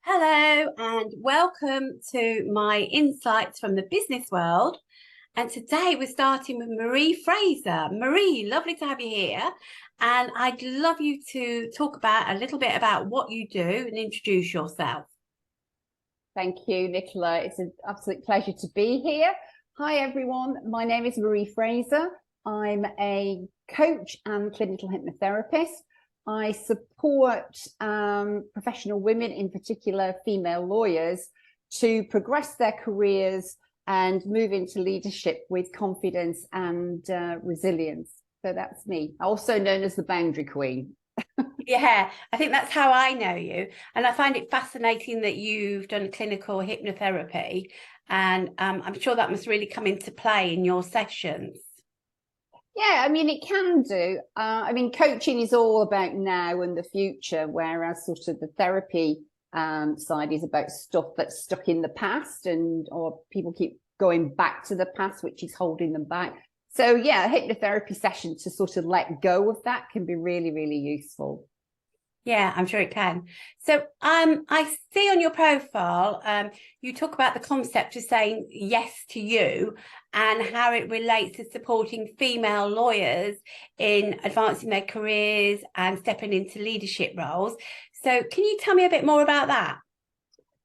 Hello and welcome to my insights from the business world. And today we're starting with Marie Fraser. Marie, lovely to have you here. And I'd love you to talk about a little bit about what you do and introduce yourself. Thank you, Nicola. It's an absolute pleasure to be here. Hi, everyone. My name is Marie Fraser. I'm a coach and clinical hypnotherapist. I support professional women, in particular female lawyers, to progress their careers and move into leadership with confidence and resilience. So that's me, also known as the Boundary Queen. Yeah, I think that's how I know you. And I find it fascinating that you've done clinical hypnotherapy. And I'm sure that must really come into play in your sessions. Yeah, I mean, it can do. Coaching is all about now and the future, whereas sort of the therapy side is about stuff that's stuck in the past or people keep going back to the past, which is holding them back. So yeah, a hypnotherapy session to sort of let go of that can be really, really useful. Yeah, I'm sure it can. So I see on your profile, you talk about the concept of saying yes to you and how it relates to supporting female lawyers in advancing their careers and stepping into leadership roles. So can you tell me a bit more about that?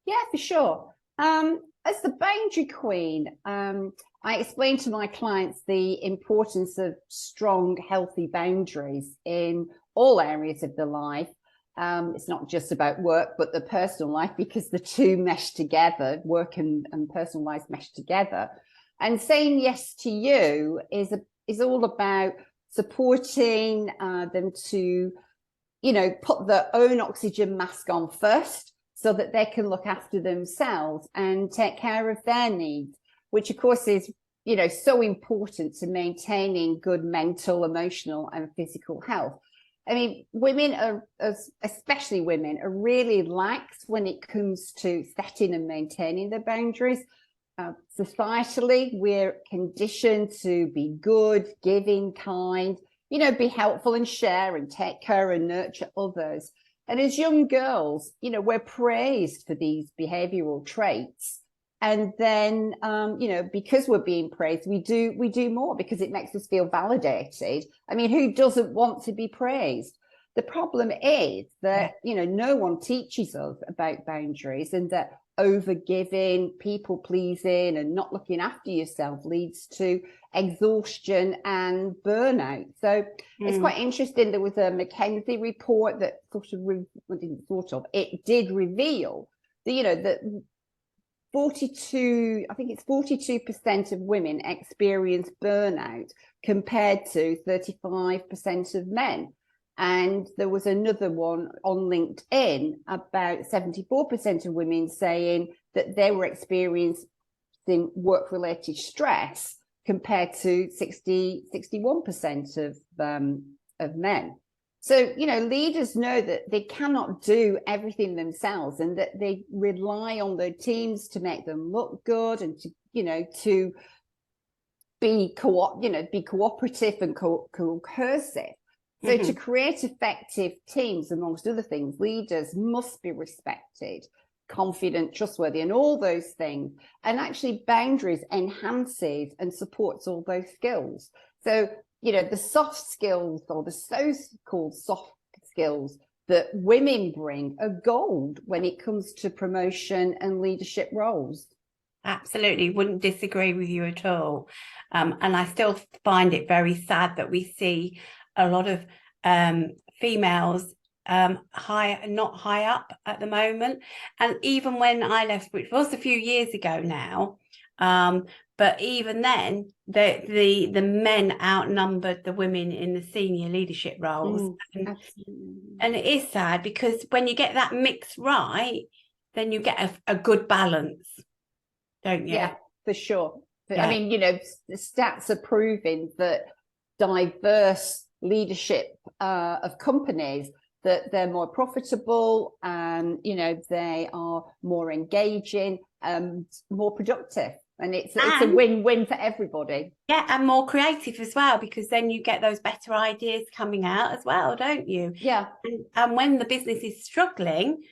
Yeah, for sure. As the Boundary Queen, I explain to my clients the importance of strong, healthy boundaries in all areas of their life. It's not just about work, but the personal life, because the two mesh together, work and personal life mesh together. And saying yes to you is all about supporting them to, put their own oxygen mask on first so that they can look after themselves and take care of their needs, which of course is, so important to maintaining good mental, emotional and physical health. I mean, women especially women, are really lax when it comes to setting and maintaining their boundaries. Societally, we're conditioned to be good, giving, kind, be helpful and share and take care and nurture others. And as young girls, we're praised for these behavioral traits. And then, because we're being praised, we do more because it makes us feel validated. I mean, who doesn't want to be praised? The problem is that, no one teaches us about boundaries, and that overgiving, people pleasing and not looking after yourself leads to exhaustion and burnout. So it's quite interesting. There was a McKinsey report that it did reveal that, that 42% of women experience burnout compared to 35% of men. And there was another one on LinkedIn about 74% of women saying that they were experiencing work-related stress compared to 61% of men. So, leaders know that they cannot do everything themselves, and that they rely on their teams to make them look good and to be cooperative and cohesive. So to create effective teams, amongst other things, leaders must be respected, confident, trustworthy, and all those things. And actually boundaries enhances and supports all those skills. So, the soft skills, or the so-called soft skills that women bring, are gold when it comes to promotion and leadership roles. Absolutely, wouldn't disagree with you at all. And I still find it very sad that we see a lot of females not high up at the moment. And even when I left, which was a few years ago now, but even then, the men outnumbered the women in the senior leadership roles. And it is sad, because when you get that mix right, then you get a good balance, don't you? Yeah, for sure. Yeah. I mean, the stats are proving that diverse leadership of companies, that they're more profitable, and they are more engaging and more productive. And it's a win-win for everybody. Yeah, and more creative as well, because then you get those better ideas coming out as well, don't you? Yeah. And when the business is struggling,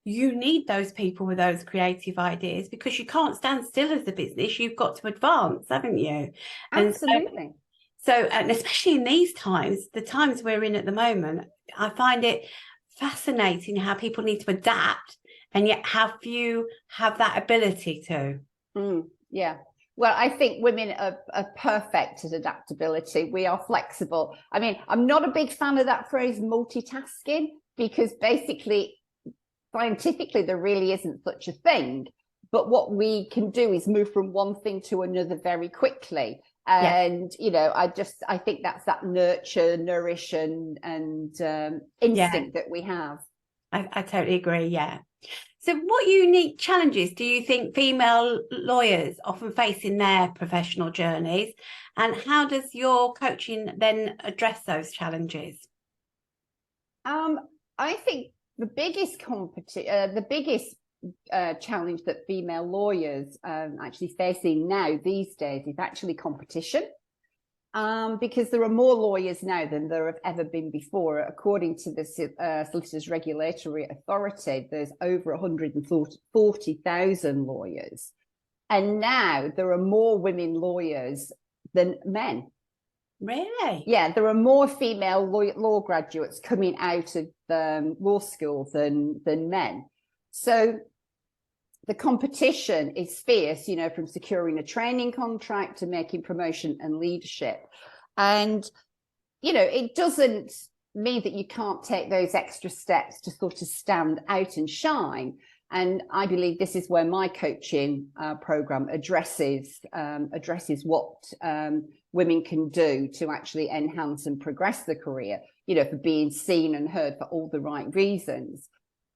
you need those people with those creative ideas, because you can't stand still as a business. You've got to advance, haven't you? Absolutely. And especially in these times, the times we're in at the moment, I find it fascinating how people need to adapt, and yet how few have that ability to. Yeah. Well, I think women are perfect at adaptability. We are flexible. I mean, I'm not a big fan of that phrase multitasking, because basically, scientifically, there really isn't such a thing. But what we can do is move from one thing to another very quickly. And, I think that's that nurture, nourish and instinct that we have. I totally agree. Yeah. So what unique challenges do you think female lawyers often face in their professional journeys? And how does your coaching then address those challenges? I think the biggest challenge that female lawyers actually facing now these days is actually competition. Because there are more lawyers now than there have ever been before. According to the Solicitors Regulatory Authority, there's over 140,000 lawyers. And now there are more women lawyers than men. Really? Yeah, there are more female law graduates coming out of law school than men. So the competition is fierce, from securing a training contract to making promotion and leadership. And, it doesn't mean that you can't take those extra steps to sort of stand out and shine. And I believe this is where my coaching program addresses what women can do to actually enhance and progress the career, for being seen and heard for all the right reasons.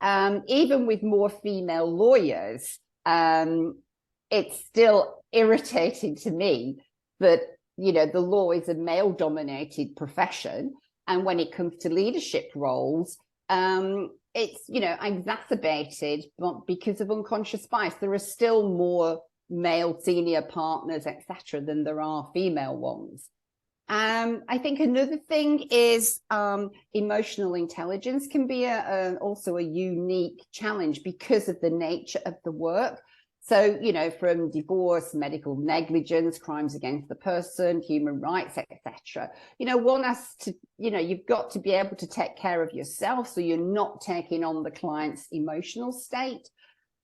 Even with more female lawyers, it's still irritating to me that, the law is a male-dominated profession. And when it comes to leadership roles, it's, exacerbated because of unconscious bias. There are still more male senior partners, etc., than there are female ones. I think another thing is emotional intelligence can be also a unique challenge because of the nature of the work. So, from divorce, medical negligence, crimes against the person, human rights, etc. One has to, you've got to be able to take care of yourself so you're not taking on the client's emotional state.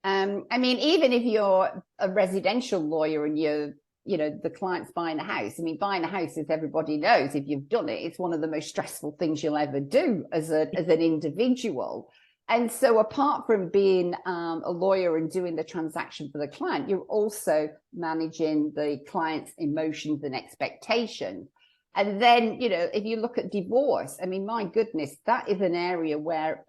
I mean, even if you're a residential lawyer and the client's buying a house. I mean, buying a house, as everybody knows, if you've done it, it's one of the most stressful things you'll ever do as an individual. And so apart from being a lawyer and doing the transaction for the client, you're also managing the client's emotions and expectations. And then, if you look at divorce, I mean, my goodness, that is an area where,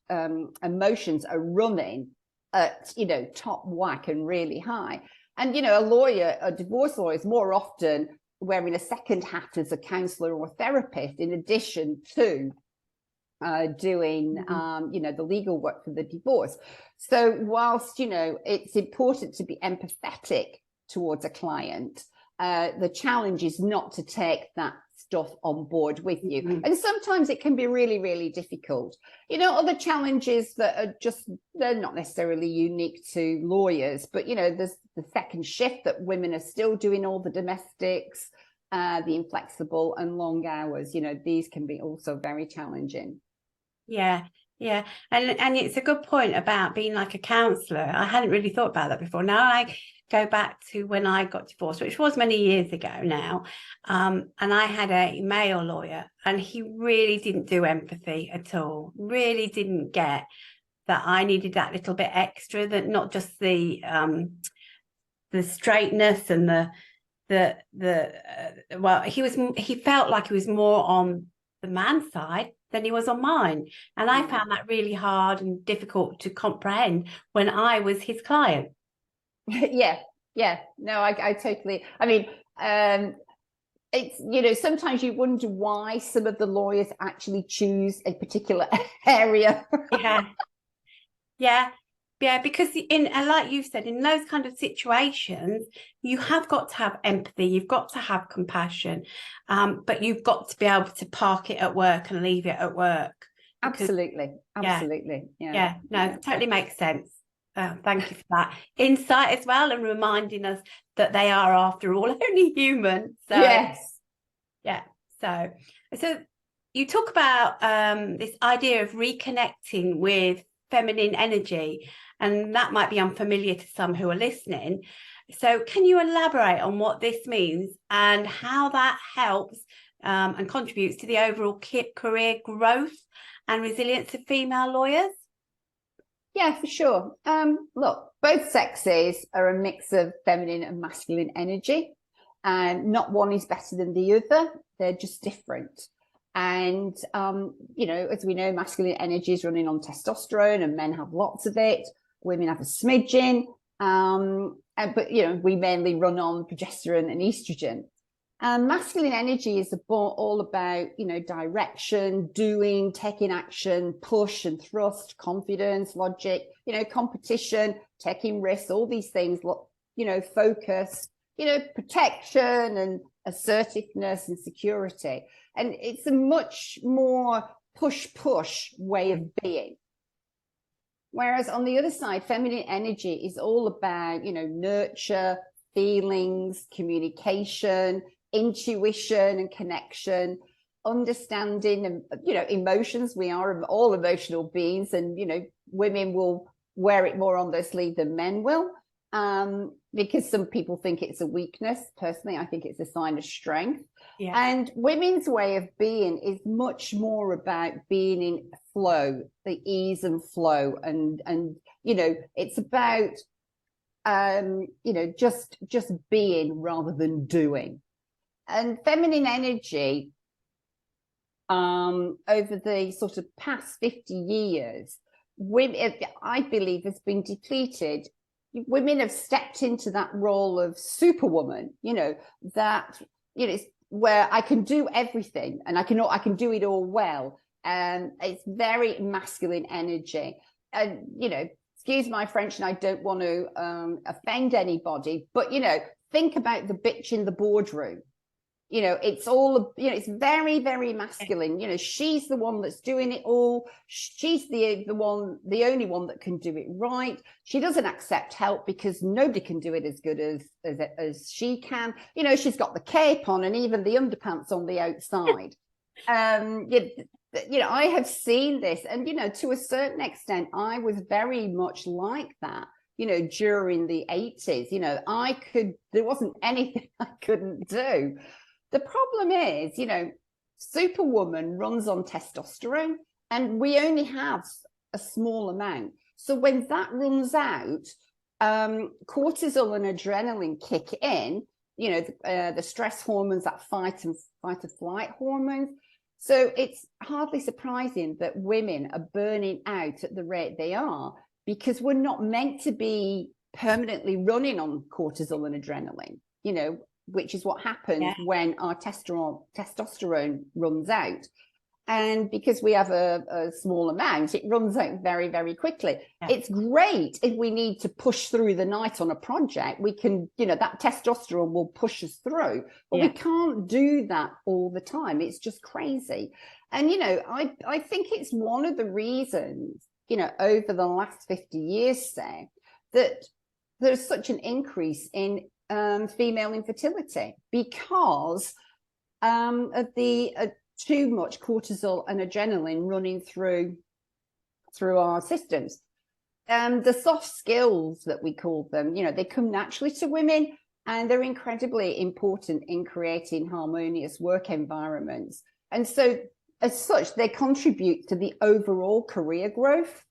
emotions are running at, top whack and really high. And, a divorce lawyer is more often wearing a second hat as a counsellor or therapist, in addition to doing, the legal work for the divorce. So whilst, it's important to be empathetic towards a client, the challenge is not to take that stuff on board with you. And sometimes it can be really, really difficult. Other challenges that are they're not necessarily unique to lawyers, but, there's the second shift that women are still doing all the domestics, the inflexible and long hours. These can be also very challenging. Yeah. And it's a good point about being like a counsellor. I hadn't really thought about that before. Now I go back to when I got divorced, which was many years ago now. And I had a male lawyer, and he really didn't do empathy at all. Really didn't get that I needed that little bit extra, that not just the straightness and he felt like he was more on the man's side than he was on mine. And I found that really hard and difficult to comprehend when I was his client. Yeah. No, I totally, I mean, it's, sometimes you wonder why some of the lawyers actually choose a particular area. Yeah, because like you said, in those kind of situations, you have got to have empathy, you've got to have compassion, but you've got to be able to park it at work and leave it at work, Absolutely. Absolutely. Yeah, no, totally makes sense. Thank you for that insight as well, and reminding us that they are, after all, only human. So yes. yeah. So you talk about this idea of reconnecting with feminine energy, and that might be unfamiliar to some who are listening. So can you elaborate on what this means and how that helps and contributes to the overall career growth and resilience of female lawyers? Yeah, for sure. Look, both sexes are a mix of feminine and masculine energy, and not one is better than the other. They're just different. And, as we know, masculine energy is running on testosterone, and men have lots of it. Women have a smidgen. But we mainly run on progesterone and estrogen. And masculine energy is all about, direction, doing, taking action, push and thrust, confidence, logic, competition, taking risks, all these things, focus, protection and assertiveness and security. And it's a much more push way of being. Whereas on the other side, feminine energy is all about, nurture, feelings, communication, intuition and connection, understanding and emotions. We are all emotional beings, and women will wear it more on their sleeve than men will, because some people think it's a weakness. Personally, I think it's a sign of strength. Yeah. And women's way of being is much more about being in flow, the ease and flow, and it's about just being rather than doing. And feminine energy, over the sort of past 50 years, women, I believe, has been depleted. Women have stepped into that role of superwoman, it's where I can do everything and I can do it all well. And it's very masculine energy. And, excuse my French, and I don't want to offend anybody, but, think about the bitch in the boardroom. It's all, it's very, very masculine. She's the one that's doing it all. She's the only one that can do it right. She doesn't accept help because nobody can do it as good as she can. She's got the cape on and even the underpants on the outside. I have seen this, and, to a certain extent, I was very much like that. During the 80s, there wasn't anything I couldn't do. The problem is, superwoman runs on testosterone, and we only have a small amount. So when that runs out, cortisol and adrenaline kick in, the stress hormones, that fight or flight hormones. So it's hardly surprising that women are burning out at the rate they are, because we're not meant to be permanently running on cortisol and adrenaline, which is what happens when our testosterone runs out. And because we have a small amount, it runs out very, very quickly. Yeah. It's great if we need to push through the night on a project. We can, that testosterone will push us through, but we can't do that all the time. It's just crazy. And, I think it's one of the reasons, over the last 50 years, say, that there's such an increase in female infertility, because of the too much cortisol and adrenaline running through our systems. The soft skills that we call them, they come naturally to women, and they're incredibly important in creating harmonious work environments. And so as such, they contribute to the overall career growth.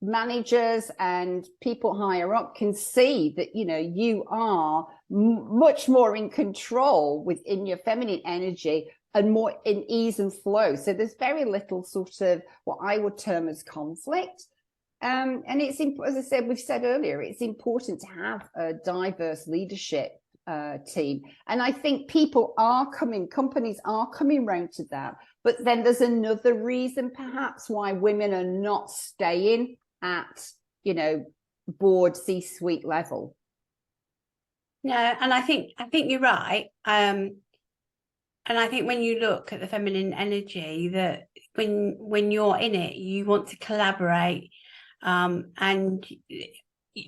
Managers and people higher up can see that, you are much more in control within your feminine energy and more in ease and flow. So there's very little sort of what I would term as conflict. And it's, as I said, we've said earlier, it's important to have a diverse leadership team. And I think companies are coming round to that. But then there's another reason perhaps why women are not staying at, board C-suite level. No, and I think you're right. And I think when you look at the feminine energy, that when you're in it, you want to collaborate, and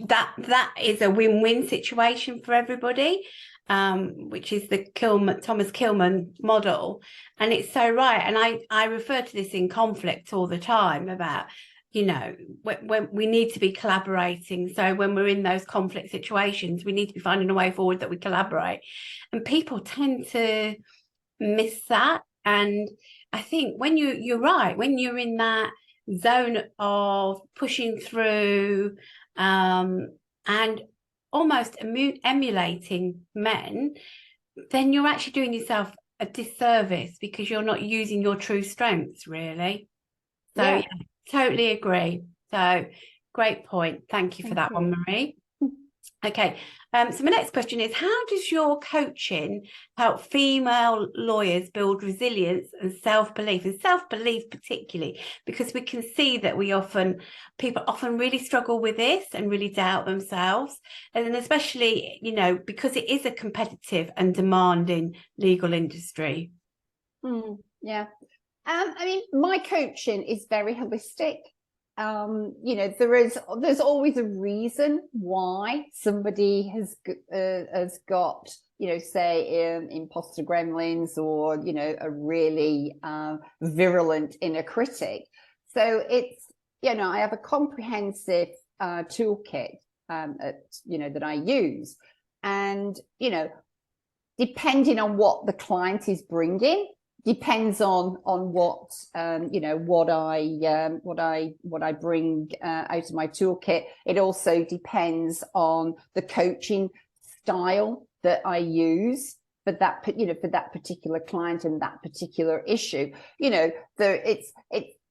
that is a win-win situation for everybody, which is the Thomas Kilmann model. And it's so right. And I refer to this in conflict all the time about, when we need to be collaborating. So when we're in those conflict situations, we need to be finding a way forward that we collaborate. And people tend to miss that. And I think when you're right, when you're in that zone of pushing through, and almost emulating men, then you're actually doing yourself a disservice, because you're not using your true strengths, really. So yeah, totally agree. So great point. Thank you for that one, Marie. Okay, so my next question is, how does your coaching help female lawyers build resilience and self-belief particularly, because we can see that people often really struggle with this and really doubt themselves, and then especially, because it is a competitive and demanding legal industry. Yeah. I mean, my coaching is very holistic. There's always a reason why somebody has got, say, imposter gremlins, or, a really virulent inner critic. So it's, I have a comprehensive toolkit that I use, and, depending on what the client is bringing, depends on what what I bring out of my toolkit. It also depends on the coaching style that I use for that particular client and that particular issue.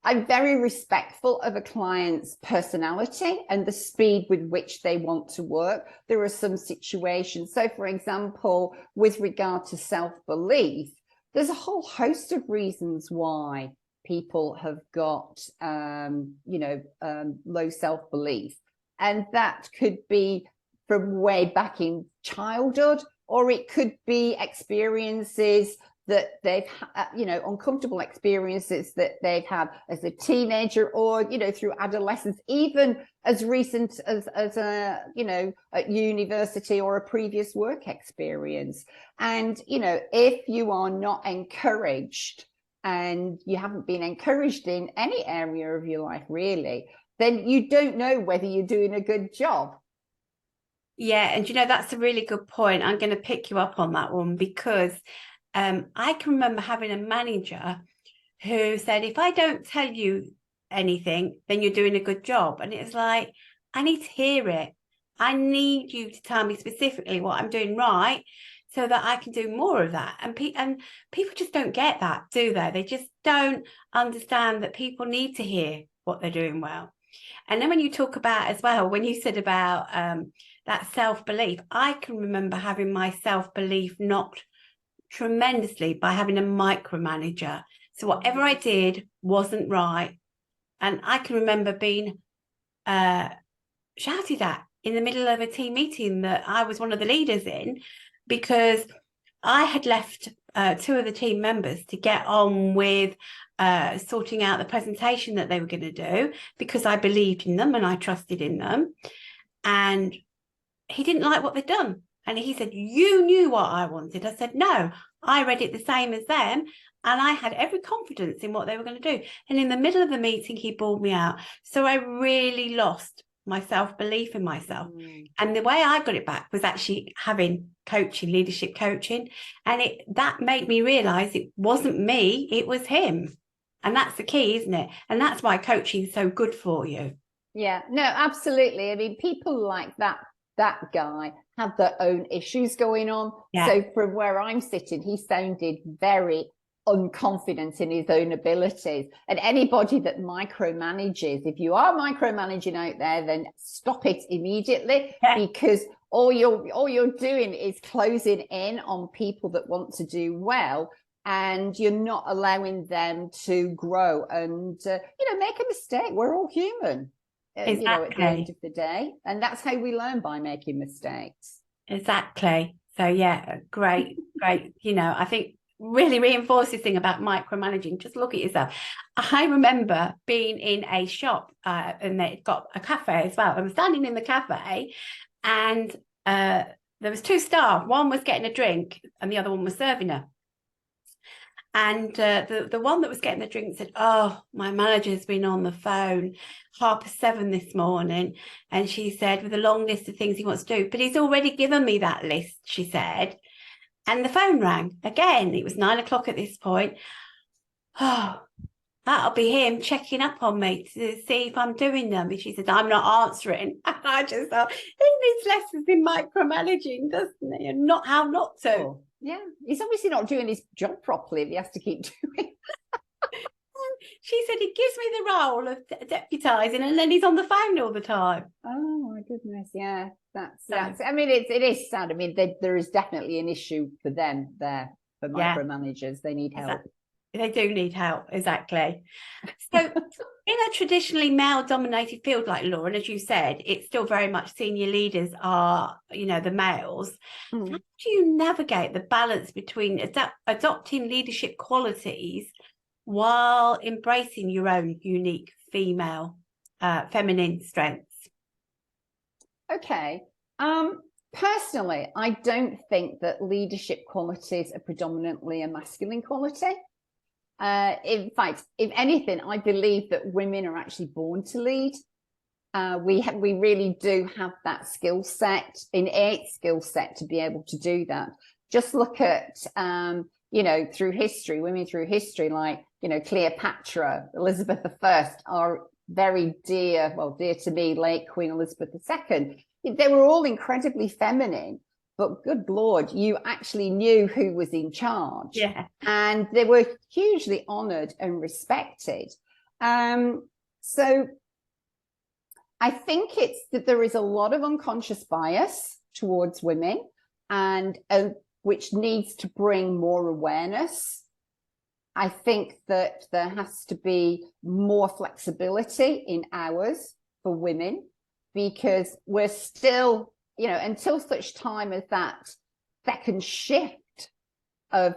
I'm very respectful of a client's personality and the speed with which they want to work. There are some situations. So, for example, with regard to self-belief, there's a whole host of reasons why people have got, low self-belief. And that could be from way back in childhood, or it could be experiences that they've, uncomfortable experiences that they've had as a teenager, or, through adolescence, even as recent as at university, or a previous work experience. And, if you are not encouraged, and you haven't been encouraged in any area of your life, really, then you don't know whether you're doing a good job. Yeah, and that's a really good point. I'm going to pick you up on that one, because I can remember having a manager who said, if I don't tell you anything, then you're doing a good job. And it's like, I need to hear it. I need you to tell me specifically what I'm doing right, so that I can do more of that. And people just don't get that, do they? They just don't understand that people need to hear what they're doing well. And then when you talk about as well, when you said about that self-belief, I can remember having my self-belief knocked tremendously by having a micromanager. So whatever I did wasn't right. And I can remember being shouted at in the middle of a team meeting that I was one of the leaders in, because I had left two of the team members to get on with sorting out the presentation that they were going to do, because I believed in them and I trusted in them. And he didn't like what they'd done. And he said, you knew what I wanted. I said, no, I read it the same as them, and I had every confidence in what they were going to do. And in the middle of the meeting, he bawled me out. So I really lost my self-belief in myself. And the way I got it back was actually having coaching, leadership coaching. And that made me realize it wasn't me, it was him. And that's the key, isn't it? And that's why coaching is so good for you. Yeah, no, absolutely. I mean, people like that guy have their own issues going on. Yeah. So from where I'm sitting, he sounded very unconfident in his own abilities. And anybody that micromanages, if you are micromanaging out there, then stop it immediately, because all you're doing is closing in on people that want to do well, and you're not allowing them to grow and make a mistake. We're all human. Exactly. At the end of the day, and that's how we learn, by making mistakes. Exactly. So yeah, great. I think really reinforce this thing about micromanaging. Just look at yourself. I remember being in a shop and they've got a cafe as well. I was standing in the cafe and there was two staff. One was getting a drink and the other one was serving her. And the one that was getting the drink said, "Oh, my manager's been on the phone 7:30 this morning." And she said, with a long list of things he wants to do. "But he's already given me that list," she said. And the phone rang again. It was 9 o'clock at this point. "Oh, that'll be him checking up on me to see if I'm doing them." And she said, "I'm not answering." And I just thought, he needs lessons in micromanaging, doesn't he? And not how not to. Oh, yeah, he's obviously not doing his job properly if he has to keep doing. She said he gives me the role of deputising and then he's on the phone all the time. Oh my goodness, yeah, that's. I mean, it is sad. I mean, there is definitely an issue for them there, for micromanagers. They need help. They do need help, exactly. So in a traditionally male-dominated field like law, and as you said, it's still very much senior leaders are, the males. How do you navigate the balance between adopting leadership qualities while embracing your own unique female, feminine strengths? Okay. Personally, I don't think that leadership qualities are predominantly a masculine quality. In fact, if anything, I believe that women are actually born to lead. We really do have that skill set, innate skill set to be able to do that. Just look at, through history, women through history, like, Cleopatra, Elizabeth I, are very dear to me, late Queen Elizabeth II. They were all incredibly feminine. But good Lord, you actually knew who was in charge. Yeah. And they were hugely honoured and respected. So I think it's that there is a lot of unconscious bias towards women, and which needs to bring more awareness. I think that there has to be more flexibility in hours for women, because we're still, until such time as that second shift of,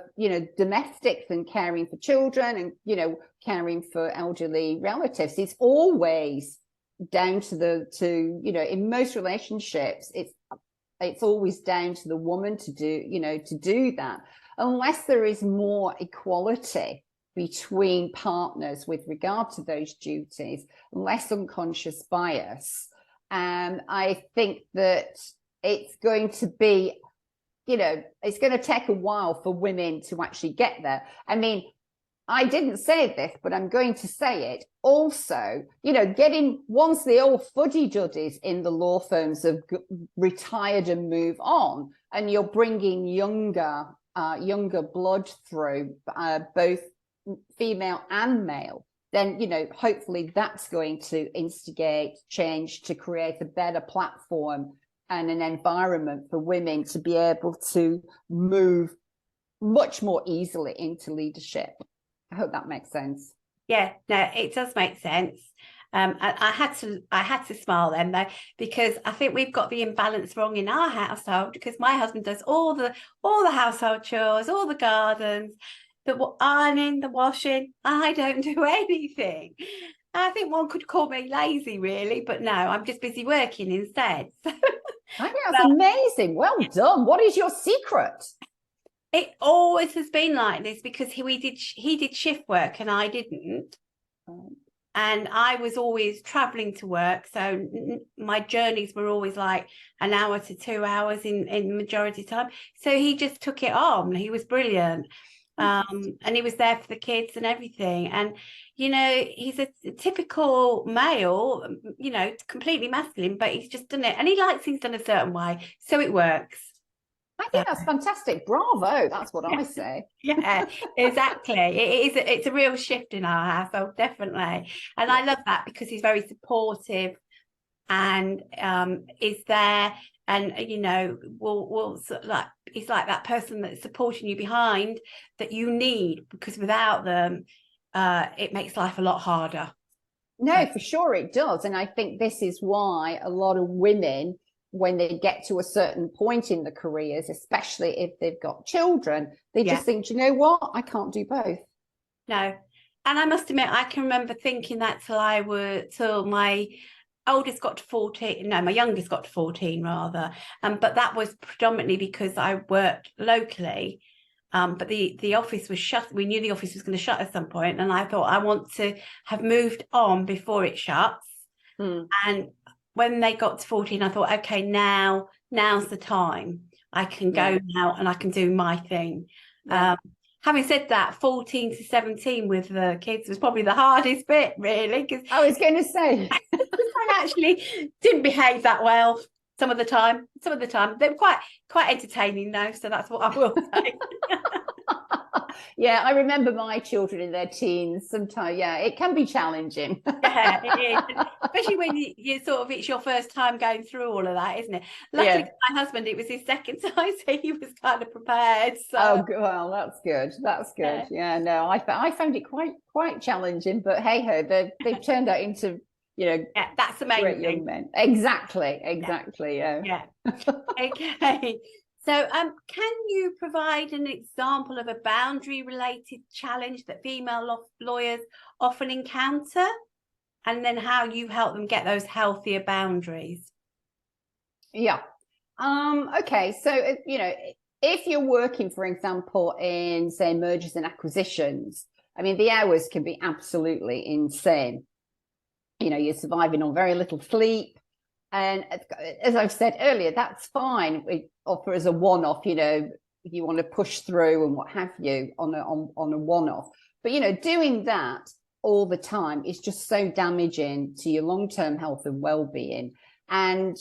domestics and caring for children and, caring for elderly relatives, it's always down to in most relationships, it's always down to the woman to do that, unless there is more equality between partners with regard to those duties, less unconscious bias. I think that it's going to be, it's going to take a while for women to actually get there. I mean, I didn't say this, but I'm going to say it. Also, once the old fuddy-duddies in the law firms have retired and move on, and you're bringing younger blood through, both female and male, then, hopefully that's going to instigate change to create a better platform and an environment for women to be able to move much more easily into leadership. I hope that makes sense. Yeah, no, it does make sense. I had to smile then though, because I think we've got the imbalance wrong in our household, because my husband does all the household chores, all the gardens, the ironing, the washing. I don't do anything. I think one could call me lazy, really, but no, I'm just busy working instead. I think that's amazing. Well done. What is your secret? It always has been like this, because he did shift work and I didn't. And I was always traveling to work, so my journeys were always like an hour to 2 hours in the majority of the time. So he just took it on. He was brilliant. And he was there for the kids and everything. And, he's a typical male, completely masculine, but he's just done it. And he likes things done a certain way. So it works. I think that's fantastic. Bravo. That's what I say. Yeah, exactly. It's a real shift in our household, definitely. And I love that, because he's very supportive and is there, and will like, he's like that person that's supporting you behind that you need, because without them it makes life a lot harder. No, for sure it does. And I think this is why a lot of women when they get to a certain point in the careers, especially if they've got children, they just think, do you know what? I can't do both. No. And I must admit, I can remember thinking that till my oldest got to 14. No, my youngest got to 14 rather. But that was predominantly because I worked locally. But the office was shut. We knew the office was going to shut at some point, and I thought I want to have moved on before it shuts. And when they got to 14, I thought, okay, now's the time. I can go now and I can do my thing. Having said that, 14 to 17 with the kids was probably the hardest bit, really, because I was going to say I actually didn't behave that well some of the time. They were quite entertaining though, so that's what I will say. Yeah, I remember my children in their teens. Sometimes, it can be challenging. Yeah, it is. Especially when you sort of, it's your first time going through all of that, isn't it? Luckily, my husband, it was his second time, so he was kind of prepared. So. Oh, well, that's good. That's good. Yeah, no, I found it quite challenging, but hey ho, they've turned out into, that's the main great thing. young men. Exactly. Yeah. Okay. So, can you provide an example of a boundary-related challenge that female lawyers often encounter, and then how you help them get those healthier boundaries? Yeah. Okay. So, if you're working, for example, in, say, mergers and acquisitions, I mean, the hours can be absolutely insane. You're surviving on very little sleep. And as I've said earlier, that's fine. We offer as a one-off, if you want to push through and what have you on a one-off. But, doing that all the time is just so damaging to your long-term health and well-being. And,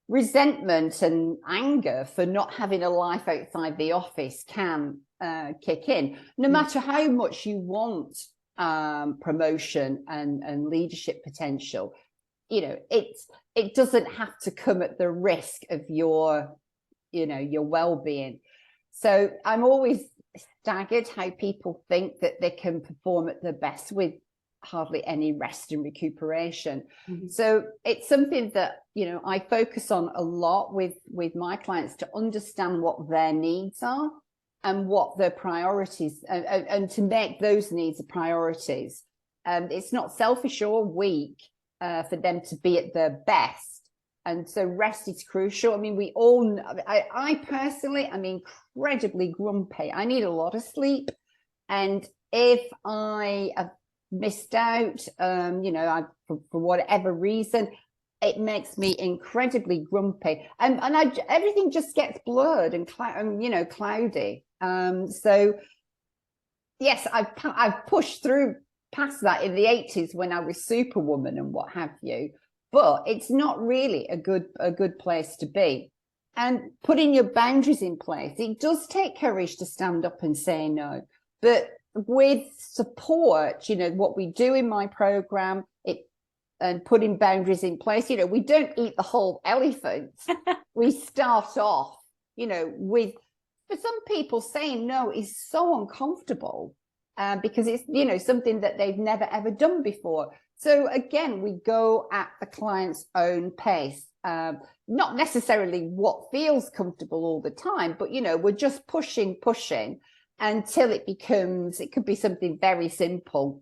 resentment and anger for not having a life outside the office can kick in, no matter how much you want promotion and leadership potential. It doesn't have to come at the risk of your well-being. So I'm always staggered how people think that they can perform at their best with hardly any rest and recuperation. So it's something that I focus on a lot with my clients, to understand what their needs are and what their priorities, and to make those needs a priorities. It's not selfish or weak for them to be at their best. And so rest is crucial. I mean, we all, I personally am incredibly grumpy. I need a lot of sleep. And if I have missed out, for whatever reason, it makes me incredibly grumpy. And everything just gets blurred and cloudy. So yes, I've pushed through past that in the 80s when I was Superwoman and what have you, but it's not really a good place to be. And putting your boundaries in place, it does take courage to stand up and say no, but with support, what we do in my program, and putting boundaries in place, we don't eat the whole elephant. We start off, with, for some people, saying no is so uncomfortable. Because it's something that they've never ever done before. So again, we go at the client's own pace, not necessarily what feels comfortable all the time, but we're just pushing until it could be something very simple,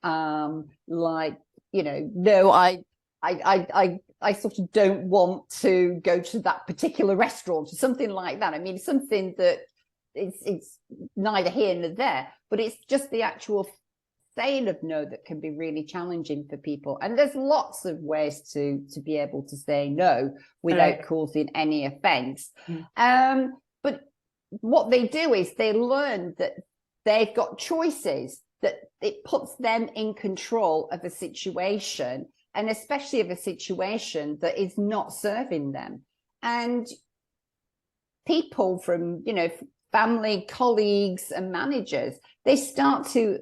like no, I sort of don't want to go to that particular restaurant or something like that. I mean, something that it's neither here nor there, but it's just the actual saying of no that can be really challenging for people. And there's lots of ways to be able to say no without causing any offense. But what they do is they learn that they've got choices, that it puts them in control of a situation, and especially of a situation that is not serving them. And people from, family, colleagues and managers, they start to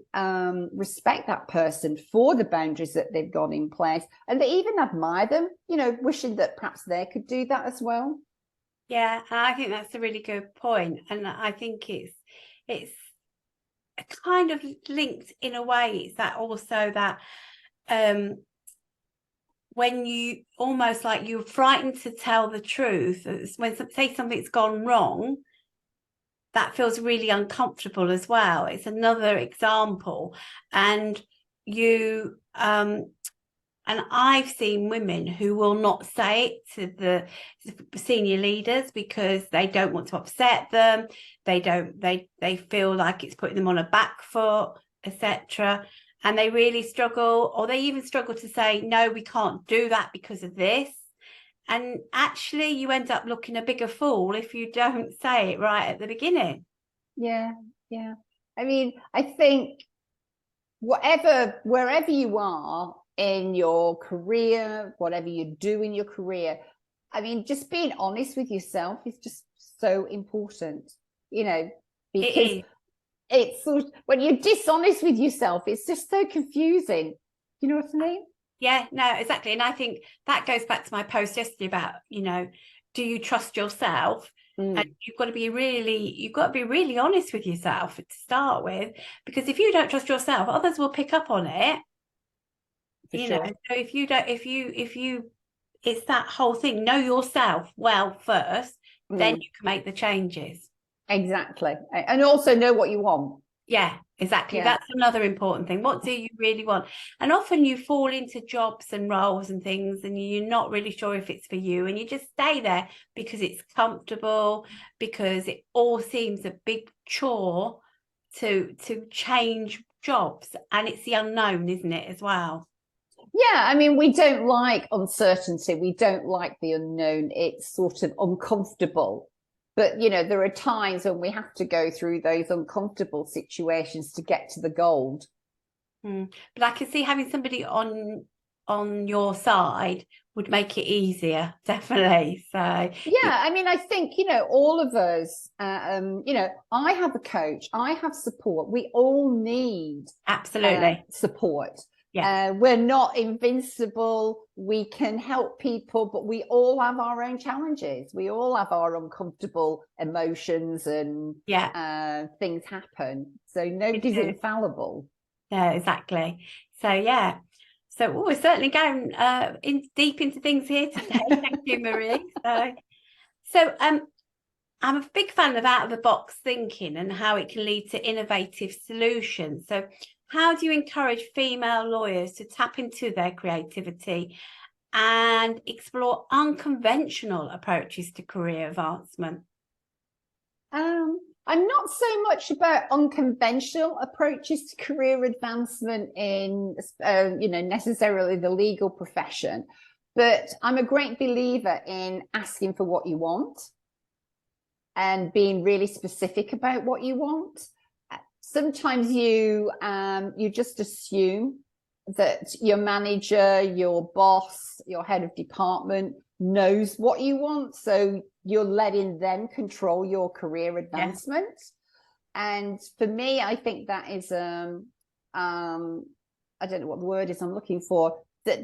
respect that person for the boundaries that they've got in place, and they even admire them, wishing that perhaps they could do that as well. Yeah, I think that's a really good point, and I think it's kind of linked in a way. It's that also that when you almost like you're frightened to tell the truth, when say something's gone wrong, that feels really uncomfortable as well. It's another example. And you and I've seen women who will not say it to the senior leaders because they don't want to upset them. They feel like it's putting them on a back foot, etc. And they really struggle, or they even struggle to say, no, we can't do that because of this. And actually you end up looking a bigger fool if you don't say it right at the beginning. Yeah. I mean, I think wherever you are in your career, whatever you do in your career, I mean, just being honest with yourself is just so important, because it's sort of, when you're dishonest with yourself, it's just so confusing. You know what I mean? Yeah, no, exactly. And I think that goes back to my post yesterday about, do you trust yourself? And you've got to be really honest with yourself to start with, because if you don't trust yourself, others will pick up on it. For sure. So if you it's that whole thing, know yourself well first, then you can make the changes. Exactly. And also know what you want. Yeah, exactly. That's another important thing. What do you really want? And often you fall into jobs and roles and things and you're not really sure if it's for you, and you just stay there because it's comfortable, because it all seems a big chore to change jobs, and it's the unknown, isn't it, as well? Yeah, I mean, we don't like uncertainty. We don't like the unknown. It's sort of uncomfortable. But, there are times when we have to go through those uncomfortable situations to get to the gold. But I can see having somebody on your side would make it easier, definitely. So yeah, I mean, I think, all of us, I have a coach, I have support. We all need absolutely support. Yeah. We're not invincible. We can help people, but we all have our own challenges. We all have our uncomfortable emotions and things happen. So nobody's infallible. Yeah, exactly. So yeah. So we're certainly going deep into things here today. Thank you, Marie. So I'm a big fan of out of the box thinking and how it can lead to innovative solutions. So how do you encourage female lawyers to tap into their creativity and explore unconventional approaches to career advancement? I'm not so much about unconventional approaches to career advancement in, necessarily the legal profession, but I'm a great believer in asking for what you want and being really specific about what you want. Sometimes you just assume that your manager, your boss, your head of department knows what you want, so you're letting them control your career advancement. And for me, I think that is I don't know what the word is I'm looking for, that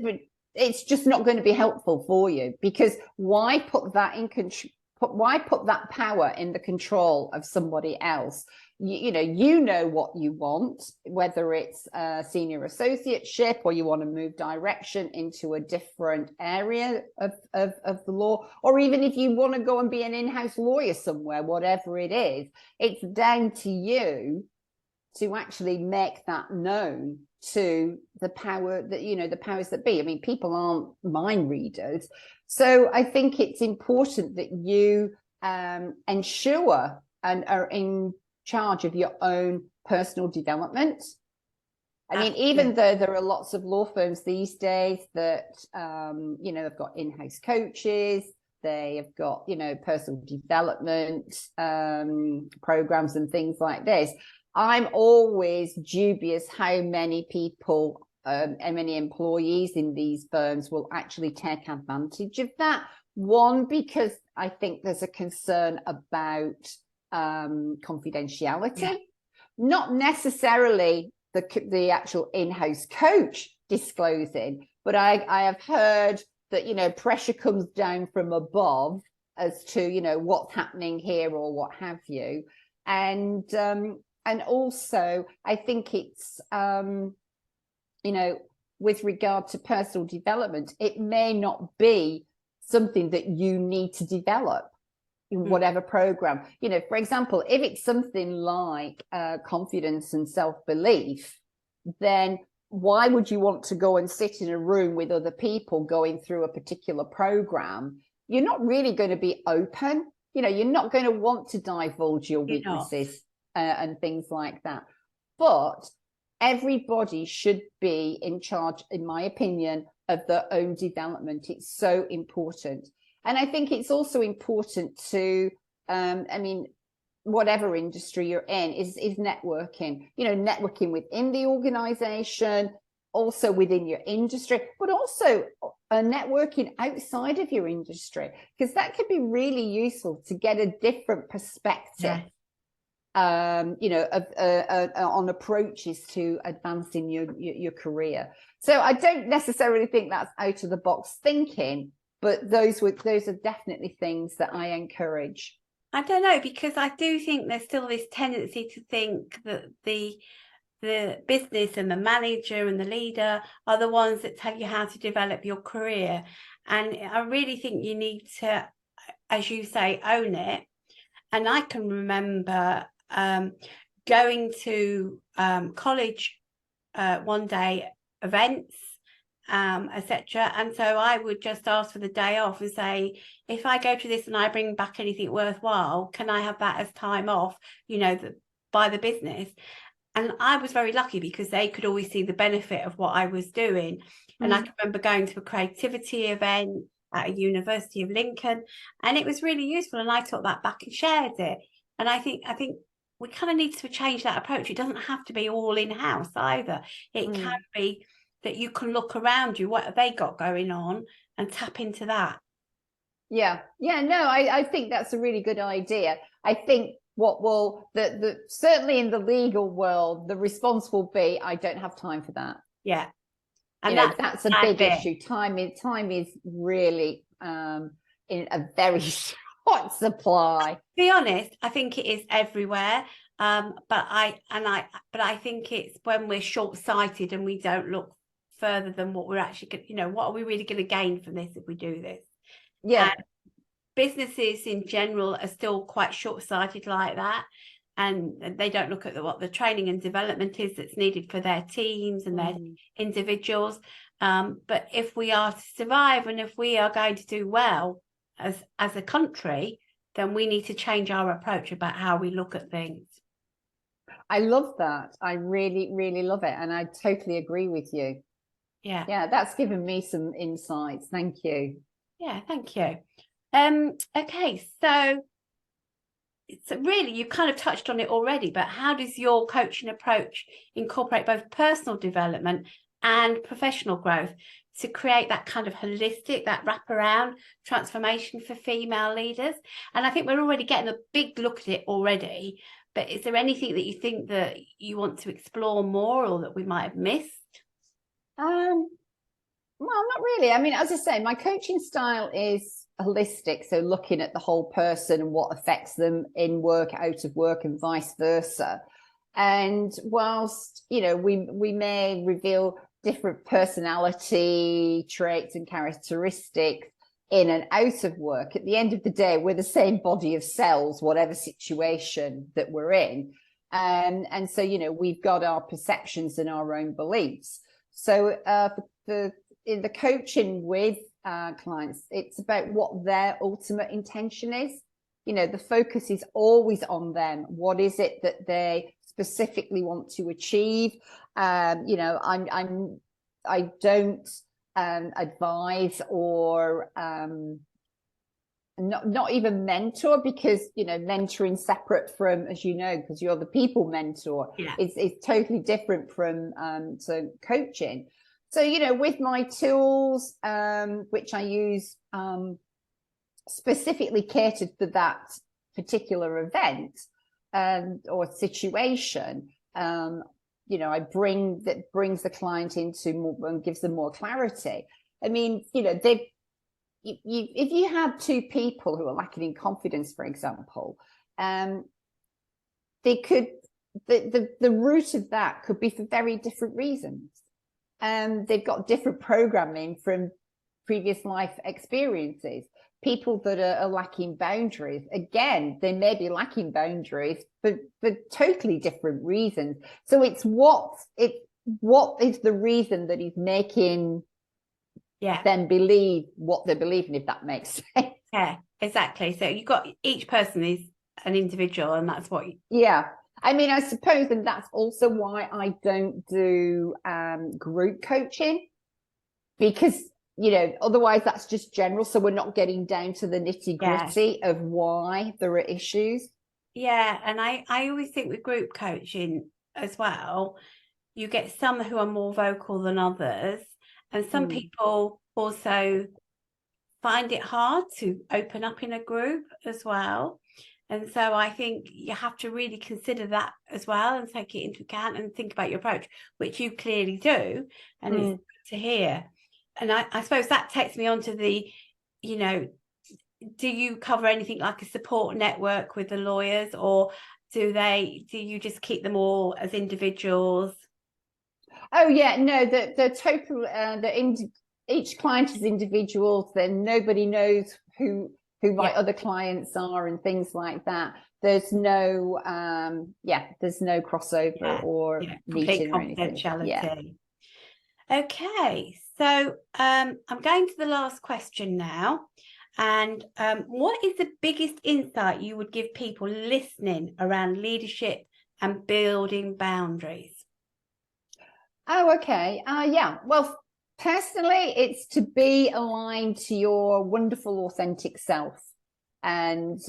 it's just not going to be helpful for you, because why put that power in the control of somebody else? You know what you want, whether it's a senior associateship or you want to move direction into a different area of the law, or even if you want to go and be an in-house lawyer somewhere, whatever it is, it's down to you to actually make that known to the power that, the powers that be. I mean, people aren't mind readers. So I think it's important that you ensure and are in charge of your own personal development. I mean, even though there are lots of law firms these days that, have got in-house coaches, they have got, personal development programs and things like this, I'm always dubious how many people, how many employees in these firms will actually take advantage of that. One, because I think there's a concern about confidentiality, not necessarily the actual in-house coach disclosing, but I have heard that, pressure comes down from above as to, what's happening here or what have you. And also I think it's, with regard to personal development, it may not be something that you need to develop in whatever program. You know, for example, if it's something like confidence and self-belief, then why would you want to go and sit in a room with other people going through a particular program? You're not really going to be open. You know, you're not going to want to divulge your weaknesses and things like that. But everybody should be in charge, in my opinion, of their own development. It's so important. And I think it's also important to, I mean, whatever industry you're in is networking, you know, networking within the organization, also within your industry, but also networking outside of your industry, because that could be really useful to get a different perspective, you know, on approaches to advancing your career. So I don't necessarily think that's out of the box thinking, but those are definitely things that I encourage. I don't know, because I do think there's still this tendency to think that the business and the manager and the leader are the ones that tell you how to develop your career. And I really think you need to, as you say, own it. And I can remember going to college one day events, etc. And so I would just ask for the day off and say, if I go to this and I bring back anything worthwhile, can I have that as time off, you know, by the business? And I was very lucky because they could always see the benefit of what I was doing. And I can remember going to a creativity event at a University of Lincoln, and it was really useful. And I took that back and shared it. And I think we kind of need to change that approach. It doesn't have to be all in-house either. It can be that you can look around you, what have they got going on, and tap into that. No, I think that's a really good idea. I think what will certainly in the legal world, the response will be, I don't have time for that. Yeah. And that's a big issue. Time is really in a very short supply. To be honest, I think it is everywhere. But I think it's when we're short-sighted and we don't look further than what we're actually, you know, what are we really going to gain from this if we do this? Yeah. And businesses in general are still quite short-sighted like that, and they don't look at what the training and development is that's needed for their teams and their individuals. But if we are to survive and if we are going to do well as a country, then we need to change our approach about how we look at things. I love that. I really, really love it. And I totally agree with you. Yeah, that's given me some insights. Thank you. Yeah, thank you. Okay, so really, you kind of touched on it already, but how does your coaching approach incorporate both personal development and professional growth to create that kind of holistic, that wraparound transformation for female leaders? And I think we're already getting a big look at it already, but is there anything that you think that you want to explore more or that we might have missed? Well, not really. I mean, as I say, my coaching style is holistic, so looking at the whole person and what affects them in work, out of work, and vice versa. And whilst, you know, we may reveal different personality traits and characteristics in and out of work, at the end of the day, we're the same body of cells, whatever situation that we're in. And so, you know, we've got our perceptions and our own beliefs. So in the coaching with clients, it's about what their ultimate intention is. You know, the focus is always on them. What is it that they specifically want to achieve? You know, I don't advise or not even mentor, because, you know, mentoring separate from, as you know, because you're the people mentor, it's totally different from so coaching. So, you know, with my tools, which I use specifically catered for that particular event or situation, you know, brings the client into more and gives them more clarity. I mean, you know, if you have two people who are lacking in confidence, for example, they could, the root of that could be for very different reasons. they've got different programming from previous life experiences. People that are lacking boundaries, again, they may be lacking boundaries for totally different reasons. So it's what is the reason that is making them believe what they believe in, if that makes sense. Yeah, exactly. So you've got, each person is an individual, and that's what I mean, I suppose, and that's also why I don't do group coaching, because otherwise that's just general. So we're not getting down to the nitty gritty of why there are issues. Yeah. And I always think with group coaching as well, you get some who are more vocal than others. And some people also find it hard to open up in a group as well. And so I think you have to really consider that as well and take it into account and think about your approach, which you clearly do. And it's good to hear. And I suppose that takes me on to the, do you cover anything like a support network with the lawyers, or do you just keep them all as individuals? Oh yeah, no, the total, each client is individuals. Then nobody knows who my other clients are and things like that. There's no, there's no crossover or meeting or anything. Confidentiality. Okay, so I'm going to the last question now. And what is the biggest insight you would give people listening around leadership and building boundaries? Oh, okay. Well, personally, it's to be aligned to your wonderful, authentic self, and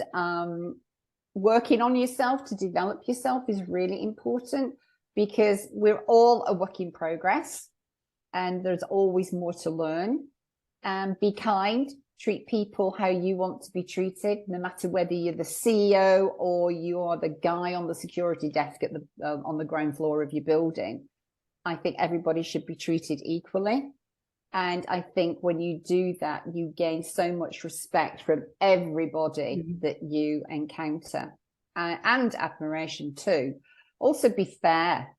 working on yourself to develop yourself is really important, because we're all a work in progress and there's always more to learn. Be kind, treat people how you want to be treated, no matter whether you're the CEO or you are the guy on the security desk at on the ground floor of your building. I think everybody should be treated equally. And I think when you do that, you gain so much respect from everybody that you encounter, and admiration too. Also be fair,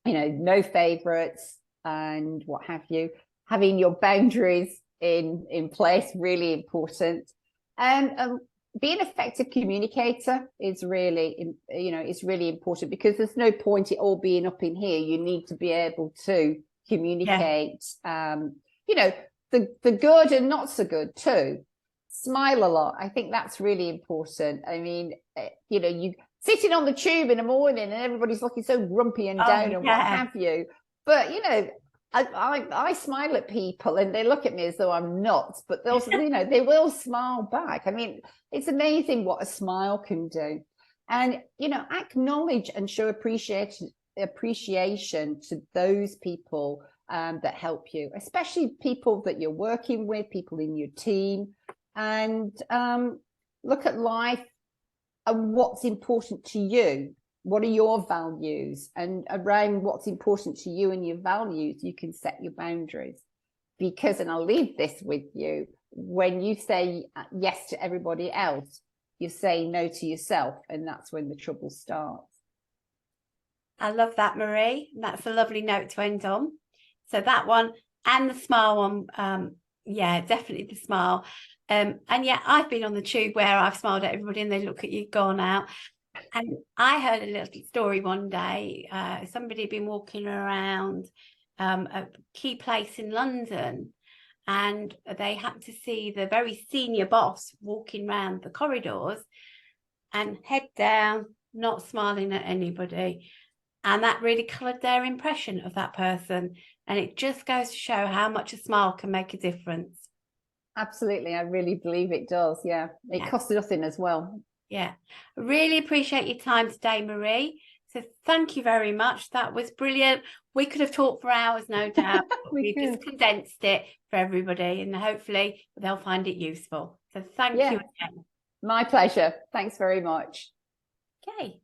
no favorites and what have you. Having your boundaries in place, really important. And being an effective communicator is really, it's really important, because there's no point it all being up in here. You need to be able to communicate, the good and not so good too. Smile a lot. I think that's really important. I mean, you sitting on the tube in the morning and everybody's looking so grumpy and down and what have you. But, I smile at people and they look at me as though I'm nuts, but they'll, they will smile back. I mean, it's amazing what a smile can do. And, acknowledge and show appreciation to those people that help you, especially people that you're working with, people in your team, and look at life and what's important to you. What are your values? And around what's important to you and your values, you can set your boundaries. Because, and I'll leave this with you, when you say yes to everybody else, you say no to yourself, and that's when the trouble starts. I love that, Marie. That's a lovely note to end on. So that one and the smile one, definitely the smile. And I've been on the tube where I've smiled at everybody and they look at you, gone out. And I heard a little story one day. Somebody had been walking around a key place in London, and they happened to see the very senior boss walking around the corridors and head down, not smiling at anybody. And that really coloured their impression of that person. And it just goes to show how much a smile can make a difference. Absolutely. I really believe it does. Yeah. It costs nothing as well. Yeah. I really appreciate your time today, Marie. So thank you very much. That was brilliant. We could have talked for hours, no doubt. We've just condensed it for everybody, and hopefully they'll find it useful. So thank you again. My pleasure. Thanks very much. Okay.